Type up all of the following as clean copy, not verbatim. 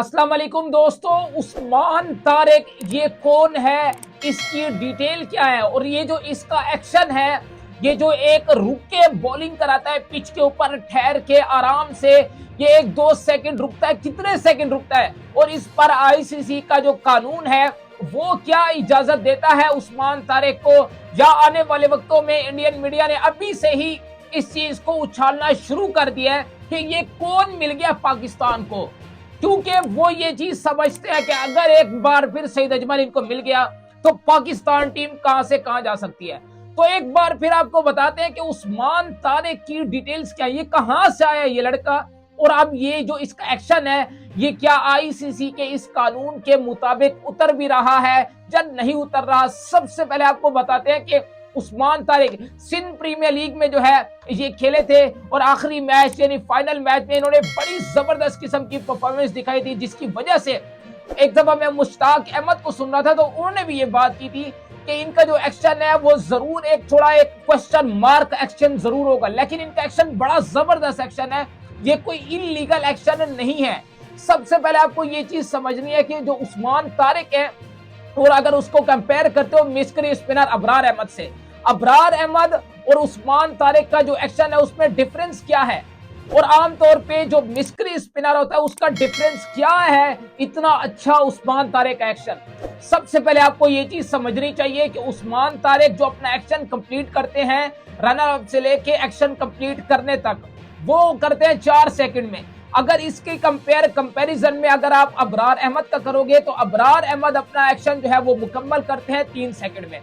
अस्सलाम वालेकुम दोस्तों। उस्मान तारिक ये कौन है, इसकी डिटेल क्या है और ये जो इसका एक्शन है, ये जो एक रुक के बॉलिंग कराता है पिच के ऊपर ठहर के आराम से, ये 1-2 सेकंड रुकता है, कितने सेकंड रुकता है और इस पर आईसीसी का जो कानून है वो क्या इजाजत देता है उस्मान तारिक को, या आने वाले वक्तों में इंडियन मीडिया ने अभी से ही इस चीज को उछालना शुरू कर दिया है कि ये कौन मिल गया पाकिस्तान को, क्योंकि वो ये चीज समझते हैं कि अगर एक बार फिर सईद अजमल इनको मिल गया तो पाकिस्तान टीम कहां से कहां जा सकती है। तो एक बार फिर आपको बताते हैं कि उस्मान तारिक की डिटेल्स क्या है, ये कहां से आया ये लड़का और अब ये जो इसका एक्शन है ये क्या आईसीसी के इस कानून के मुताबिक उतर भी रहा है या नहीं उतर रहा। सबसे पहले आपको बताते हैं कि उस्मान तारिक सिंध प्रीमियर लीग में जो है ये खेले थे और आखिरी मैच यानी फाइनल मैच में इन्होंने बड़ी जबरदस्त किस्म की परफॉर्मेंस दिखाई थी, जिसकी वजह से एक दफा मैं मुश्ताक अहमद को सुन रहा था तो उन्होंने भी ये बात की थी कि इनका जो एक्शन है वो जरूर एक क्वेश्चन मार्क एक्शन जरूर होगा, लेकिन इनका एक्शन बड़ा जबरदस्त एक्शन है, ये कोई इलीगल एक्शन नहीं है। सबसे पहले आपको ये चीज समझनी है कि जो उस्मान तारिक है और अगर उसको कंपेयर करते हो मिस्री स्पिनर अबरार अहमद से, अबरार अहमद और उस्मान तारिक का जो एक्शन है उसमें डिफरेंस क्या है और आमतौर पे जो मिस्री स्पिनर होता है उसका डिफरेंस क्या है, इतना अच्छा उस्मान तारिक का एक्शन। सबसे पहले आपको ये चीज समझनी चाहिए कि उस्मान तारिक जो अपना एक्शन कंप्लीट करते हैं रनर अप से लेके एक्शन कंप्लीट करने तक वो करते हैं 4 सेकंड में। अगर इसके कंपैरिजन में अगर आप अबरार अहमद का करोगे तो अबरार अहमद अपना एक्शन जो है वो मुकम्मल करते हैं 3 सेकंड में,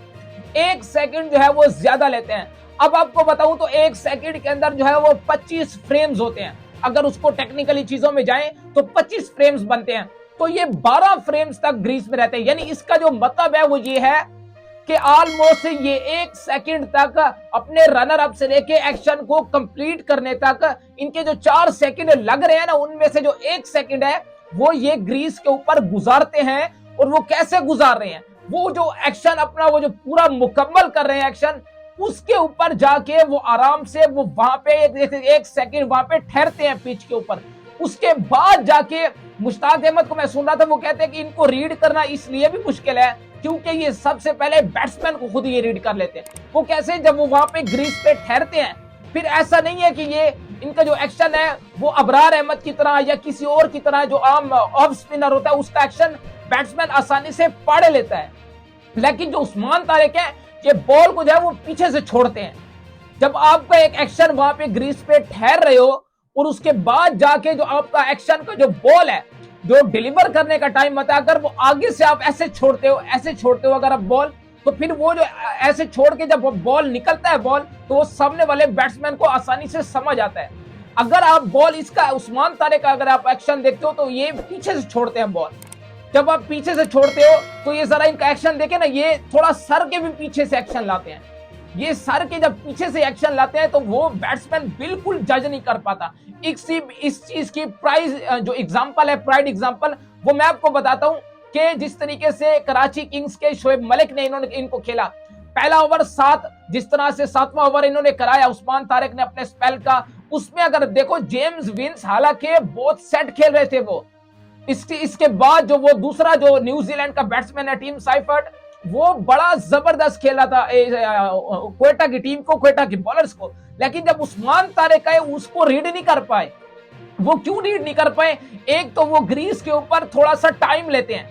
1 सेकंड जो है वो ज्यादा लेते हैं। अब आपको बताऊं तो 1 सेकंड के अंदर जो है वो 25 फ्रेम्स होते हैं, अगर उसको टेक्निकली चीजों में जाएं तो 25 फ्रेम्स बनते हैं, तो ये 12 फ्रेम्स तक ग्रीस में रहते हैं। यानी इसका जो मतलब है वो ये है कि ऑलमोस्ट ये 1 सेकंड तक अपने रनर अप से लेके एक्शन को कंप्लीट करने तक इनके जो 4 सेकंड लग रहे हैं ना, उनमें से जो 1 सेकंड है वो ये ग्रीस के ऊपर गुजारते हैं। और वो कैसे गुजार रहे हैं, वो जो एक्शन अपना वो जो पूरा मुकम्मल कर रहे हैं एक्शन, उसके ऊपर जाके वो आराम से वो वहां पे 1 सेकंड वहां पे ठहरते हैं पिच के ऊपर। उसके बाद जाके मुश्ताक अहमद को मैं सुन रहा था, वो कहते हैं कि इनको रीड करना इसलिए भी मुश्किल है क्योंकि ये सबसे पहले बैट्समैन को खुद ये रीड कर लेते हैं। वो कैसे, जब वो वहां पे ग्रीस पे ठहरते हैं, फिर ऐसा नहीं है कि ये इनका जो एक्शन है वो अबरार अहमद की तरह या किसी और की तरह जो आम ऑफ स्पिनर होता है उसका एक्शन बैट्समैन आसानी से पढ़ लेता है, लेकिन जो उस्मान तारिक है ये बॉल को जो है वो पीछे से छोड़ते हैं। जब आपका एक एक्शन वहां पे ग्रीस पे ठहर रहे हो और उसके बाद जाके जो आपका एक्शन का जो बॉल है जो डिलीवर करने का टाइम होता है, अगर वो आगे से आप ऐसे छोड़ते हो अगर आप बॉल, तो फिर वो जो ऐसे छोड़ के जब बॉल निकलता है बॉल, तो वो सामने वाले बैट्समैन को आसानी से समझ आता है। अगर आप बॉल इसका उस्मान तारिक का अगर आप एक्शन देखते हो तो ये पीछे से छोड़ते हैं बॉल। जब आप पीछे से छोड़ते हो तो ये जरा इनका एक्शन देखे ना, ये थोड़ा सर के भी पीछे से एक्शन लाते हैं। ये सर के जब पीछे से एक्शन लाते हैं तो वो बैट्समैन बिल्कुल जज नहीं कर पाता। इस चीज की जो एग्जांपल है, प्राइड एग्जांपल, वो मैं आपको बताता हूं कि जिस तरीके से कराची किंग्स के शोएब मलिक ने इनको खेला, पहला ओवर 7, जिस तरह से 7वां ओवर इन्होंने कराया उस्मान तारिक ने अपने स्पेल का, उसमें अगर देखो जेम्स विंस हालांकि बहुत सेट खेल रहे थे वो, इसके बाद जो वो दूसरा जो न्यूजीलैंड का बैट्समैन है टीम साइफर्ट, वो बड़ा जबरदस्त खेला था क्वेटा की टीम को, क्वेटा के बॉलर्स को, लेकिन जब उस्मान तारिक आए उसको रीड नहीं कर पाए। वो क्यों रीड नहीं कर पाए, एक तो वो ग्रीस के ऊपर थोड़ा सा टाइम लेते हैं,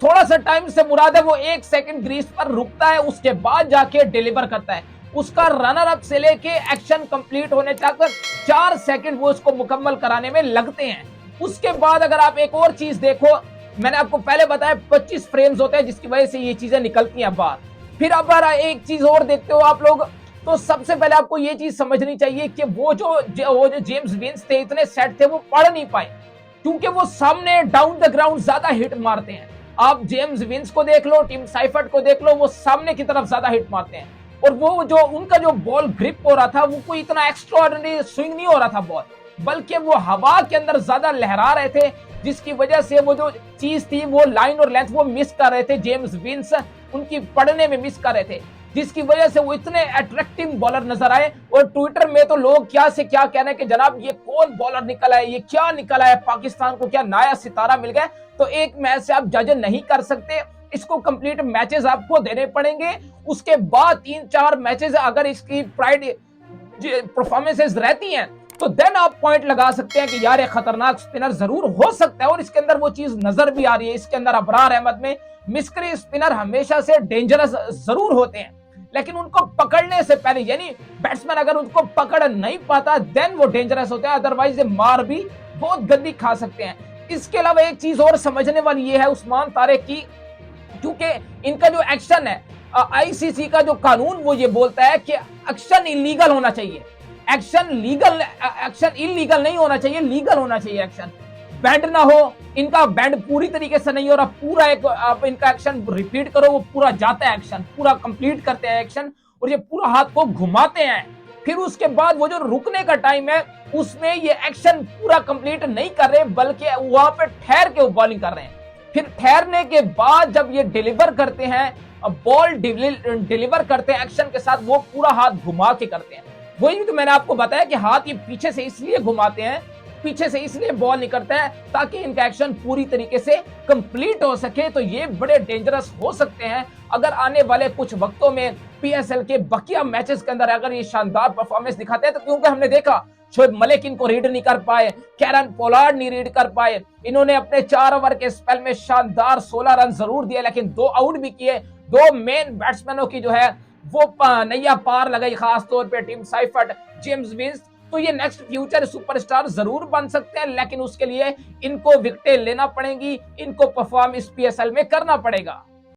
थोड़ा सा टाइम से मुराद है वो 1 सेकंड ग्रीस पर रुकता है, उसके बाद जाके डिलीवर करता है। उसका रनर अप से लेके एक्शन कंप्लीट होने तक 4 सेकंड वो उसको मुकम्मल कराने में लगते हैं। उसके बाद अगर आप एक और चीज देखो, मैंने आपको पहले बताया 25 फ्रेम्स होते हैं जिसकी वजह से ये चीजें निकलती हैं बाहर। फिर अब एक चीज और देखते हो आप लोग, तो सबसे पहले आपको ये चीज समझनी चाहिए कि वो जो जेम्स विंस थे इतने सेट थे, वो पढ़ नहीं पाए क्योंकि वो सामने डाउन द ग्राउंड ज्यादा हिट मारते हैं। आप जेम्स विंस को देख लो, टीम साइफर्ट को देख लो, वो सामने की तरफ ज्यादा हिट मारते हैं और वो जो उनका जो बॉल ग्रिप हो रहा था वो कोई इतना एक्स्ट्राऑर्डिनरी स्विंग नहीं हो रहा था बॉल, बल्कि वो हवा के अंदर ज्यादा लहरा रहे थे, जिसकी वजह से वो जो चीज थी वो लाइन और लेंथ वो मिस कर रहे थे। जेम्स विंस उनकी पढ़ने में मिस कर रहे थे, जिसकी वजह से वो इतने अट्रैक्टिव बॉलर नजर आए। और ट्विटर में तो लोग क्या से क्या कह रहे हैं कि जनाब ये कौन बॉलर निकला है, ये क्या निकला है, पाकिस्तान को क्या नया सितारा मिल गया। तो एक मैच से आप जज नहीं कर सकते, इसको कंप्लीट मैचेस आपको देने पड़ेंगे। उसके बाद 3-4 मैचेस अगर इसकी प्राइड परफॉर्मेंसेस रहती हैं तो देन आप पॉइंट लगा सकते हैं कि यार ये खतरनाक स्पिनर जरूर हो सकता है। और इसके अंदर वो चीज नजर भी आ रही है, इसके अंदर अबरार अहमद में मिस्ट्री स्पिनर हमेशा से डेंजरस जरूर होते हैं, लेकिन उनको पकड़ने से पहले, यानी बैट्समैन अगर उनको पकड़ नहीं पाता देन वो डेंजरस होते हैं, अदरवाइज मार भी बहुत गंदी खा सकते हैं। इसके अलावा एक चीज और समझने वाली ये है उस्मान तारिक की, क्योंकि इनका जो एक्शन है, आईसीसी का जो कानून वो ये बोलता है कि एक्शन इलीगल होना चाहिए, एक्शन इलीगल नहीं होना चाहिए, लीगल होना चाहिए एक्शन। बैंड ना हो, इनका बैंड पूरी तरीके से नहीं हो रहा, पूरा एक आप इनका एक्शन रिपीट करो, वो पूरा जाता है एक्शन, पूरा कंप्लीट करते हैं एक्शन, और ये पूरा हाथ को घुमाते हैं। फिर उसके बाद वो जो रुकने का टाइम है उसमें ये एक्शन पूरा कंप्लीट नहीं कर रहे, बल्कि वहां पे ठहर के वो बॉलिंग कर रहे हैं। फिर ठहरने के बाद जब ये डिलीवर करते हैं, बॉल डिलीवर करते हैं एक्शन के साथ, वो पूरा हाथ घुमा के करते हैं। वही तो मैंने आपको बताया कि हाथ ये पीछे से इसलिए घुमाते हैं, पीछे से इसलिए बॉल निकलता है ताकि इनका एक्शन पूरी तरीके से कंप्लीट हो सके। तो ये बड़े डेंजरस हो सकते हैं अगर आने वाले कुछ वक्तों में पीएसएल के बकिया मैचेस के अंदर अगर ये शानदार परफॉर्मेंस दिखाते हैं। तो क्योंकि हमने देखा शोएब मलिक इनको रीड नहीं कर पाए, कैरन पोलार्ड नहीं रीड कर पाए, इन्होंने अपने 4 ओवर के स्पेल में शानदार 16 रन जरूर दिए, लेकिन 2 आउट भी किए। 2 मेन बैट्समैनों की जो है वो नैया पार लगाई, खास तौर पे टिम साइफर्ट, जेम्स विंस। तो ये नेक्स्ट फ्यूचर सुपरस्टार जरूर बन सकते हैं, लेकिन उसके लिए इनको विकेटें लेना पड़ेंगी, इनको परफॉर्म इस पीएसएल में करना पड़ेगा।